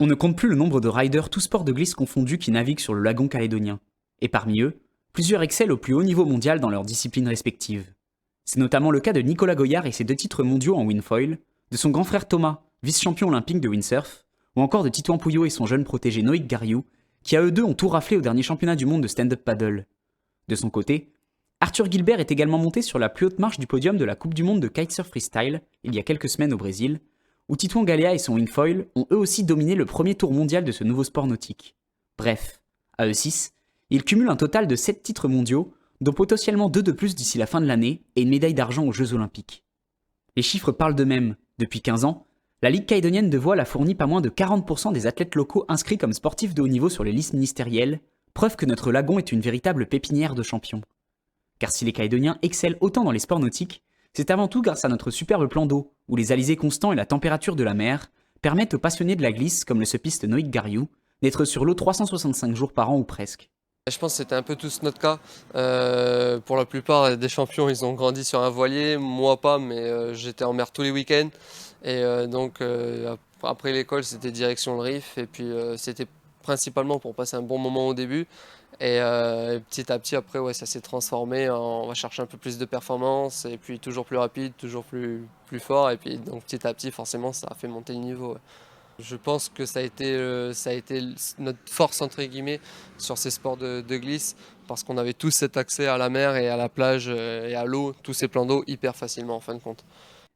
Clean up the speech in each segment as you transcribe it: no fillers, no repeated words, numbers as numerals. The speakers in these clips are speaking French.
On ne compte plus le nombre de riders tous sports de glisse confondus qui naviguent sur le lagon calédonien. Et parmi eux, plusieurs excellent au plus haut niveau mondial dans leurs disciplines respectives. C'est notamment le cas de Nicolas Goyard et ses 2 titres mondiaux en windfoil, de son grand frère Thomas, vice-champion olympique de windsurf, ou encore de Titouan Pouilleau et son jeune protégé Noïc Gariou, qui à eux deux ont tout raflé au dernier championnat du monde de stand-up paddle. De son côté, Arthur Gilbert est également monté sur la plus haute marche du podium de la Coupe du monde de kitesurf freestyle, il y a quelques semaines au Brésil, où Titouan Galea et son wingfoil ont eux aussi dominé le premier tour mondial de ce nouveau sport nautique. Bref, à eux 6, ils cumulent un total de 7 titres mondiaux, dont potentiellement 2 de plus d'ici la fin de l'année et une médaille d'argent aux Jeux Olympiques. Les chiffres parlent d'eux-mêmes. Depuis 15 ans, la Ligue calédonienne de voile a fourni pas moins de 40% des athlètes locaux inscrits comme sportifs de haut niveau sur les listes ministérielles, preuve que notre lagon est une véritable pépinière de champions. Car si les Calédoniens excellent autant dans les sports nautiques, c'est avant tout grâce à notre superbe plan d'eau, où les alizés constants et la température de la mer permettent aux passionnés de la glisse, comme le seupiste Noïc Gariou, d'être sur l'eau 365 jours par an ou presque. Je pense que c'était un peu tous notre cas. Pour la plupart des champions, ils ont grandi sur un voilier, moi pas, mais j'étais en mer tous les week-ends. Et après l'école, c'était direction le Rif. Et puis c'était principalement pour passer un bon moment au début. Et petit à petit, après, ouais, ça s'est transformé. On va chercher un peu plus de performance, et puis toujours plus rapide, toujours plus fort. Et puis donc petit à petit, forcément, ça a fait monter le niveau. Ouais. Je pense que ça a été notre force entre guillemets sur ces sports de glisse parce qu'on avait tous cet accès à la mer et à la plage et à l'eau, tous ces plans d'eau hyper facilement en fin de compte.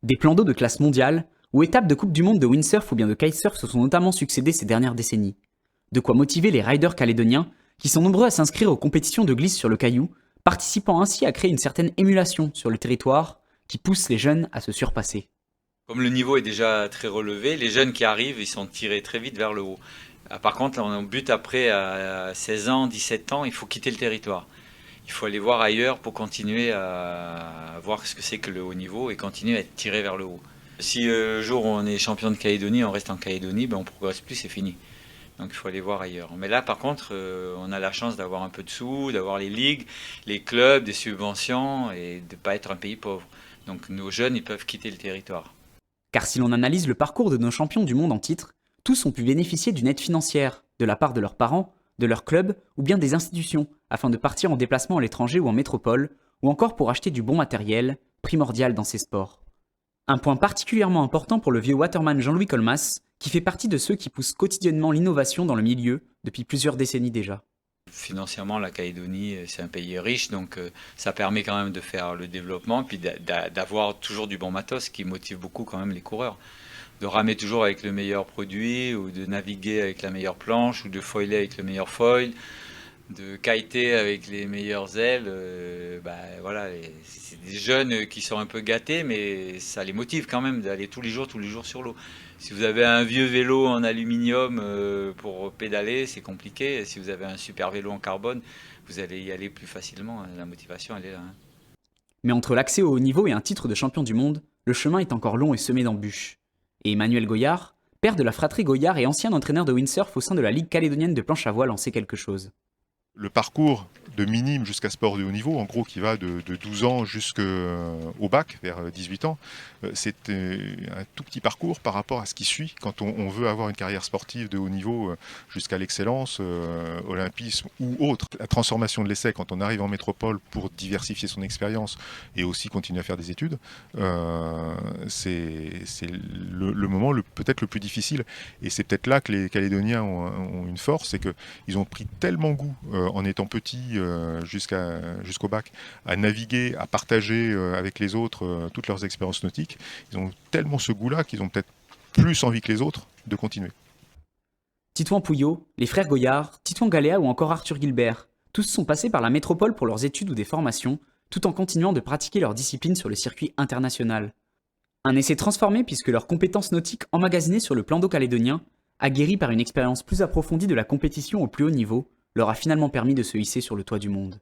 Des plans d'eau de classe mondiale, ou étapes de Coupe du monde de windsurf ou bien de kitesurf se sont notamment succédés ces dernières décennies. De quoi motiver les riders calédoniens, qui sont nombreux à s'inscrire aux compétitions de glisse sur le caillou, participant ainsi à créer une certaine émulation sur le territoire qui pousse les jeunes à se surpasser. Comme le niveau est déjà très relevé, les jeunes qui arrivent, ils sont tirés très vite vers le haut. Par contre, là, on bute après à 16 ans, 17 ans, il faut quitter le territoire. Il faut aller voir ailleurs pour continuer à voir ce que c'est que le haut niveau et continuer à être tiré vers le haut. Si le jour où on est champion de Calédonie, on reste en Calédonie, ben on ne progresse plus, c'est fini. Donc il faut aller voir ailleurs. Mais là, par contre, on a la chance d'avoir un peu de sous, d'avoir les ligues, les clubs, des subventions et de ne pas être un pays pauvre. Donc nos jeunes, ils peuvent quitter le territoire. Car si l'on analyse le parcours de nos champions du monde en titre, tous ont pu bénéficier d'une aide financière, de la part de leurs parents, de leur club ou bien des institutions, afin de partir en déplacement à l'étranger ou en métropole, ou encore pour acheter du bon matériel, primordial dans ces sports. Un point particulièrement important pour le vieux waterman Jean-Louis Colmas, qui fait partie de ceux qui poussent quotidiennement l'innovation dans le milieu depuis plusieurs décennies déjà. Financièrement, la Calédonie, c'est un pays riche, donc ça permet quand même de faire le développement, puis d'avoir toujours du bon matos, qui motive beaucoup quand même les coureurs. De ramer toujours avec le meilleur produit, ou de naviguer avec la meilleure planche, ou de foiler avec le meilleur foil, de kiter avec les meilleures ailes. Voilà, c'est des jeunes qui sont un peu gâtés, mais ça les motive quand même d'aller tous les jours sur l'eau. Si vous avez un vieux vélo en aluminium pour pédaler, c'est compliqué. Si vous avez un super vélo en carbone, vous allez y aller plus facilement. La motivation, elle est là. Hein. Mais entre l'accès au haut niveau et un titre de champion du monde, le chemin est encore long et semé d'embûches. Et Emmanuel Goyard, père de la fratrie Goyard et ancien entraîneur de windsurf au sein de la Ligue calédonienne de planche à voile, en sait quelque chose. Le parcours de minime jusqu'à sport de haut niveau, en gros qui va de 12 ans jusqu'au bac, vers 18 ans, c'est un tout petit parcours par rapport à ce qui suit quand on veut avoir une carrière sportive de haut niveau jusqu'à l'excellence, olympisme ou autre. La transformation de l'essai quand on arrive en métropole pour diversifier son expérience et aussi continuer à faire des études, c'est le moment peut-être le plus difficile. Et c'est peut-être là que les Calédoniens ont une force, c'est qu'ils ont pris tellement goût en étant petits jusqu'au bac, à naviguer, à partager avec les autres toutes leurs expériences nautiques. Ils ont tellement ce goût-là qu'ils ont peut-être plus envie que les autres de continuer. Titouan Pouilleau, les frères Goyard, Titouan Galea ou encore Arthur Gilbert, tous sont passés par la métropole pour leurs études ou des formations, tout en continuant de pratiquer leur discipline sur le circuit international. Un essai transformé puisque leurs compétences nautiques emmagasinées sur le plan d'eau calédonien, aguerries par une expérience plus approfondie de la compétition au plus haut niveau, leur a finalement permis de se hisser sur le toit du monde.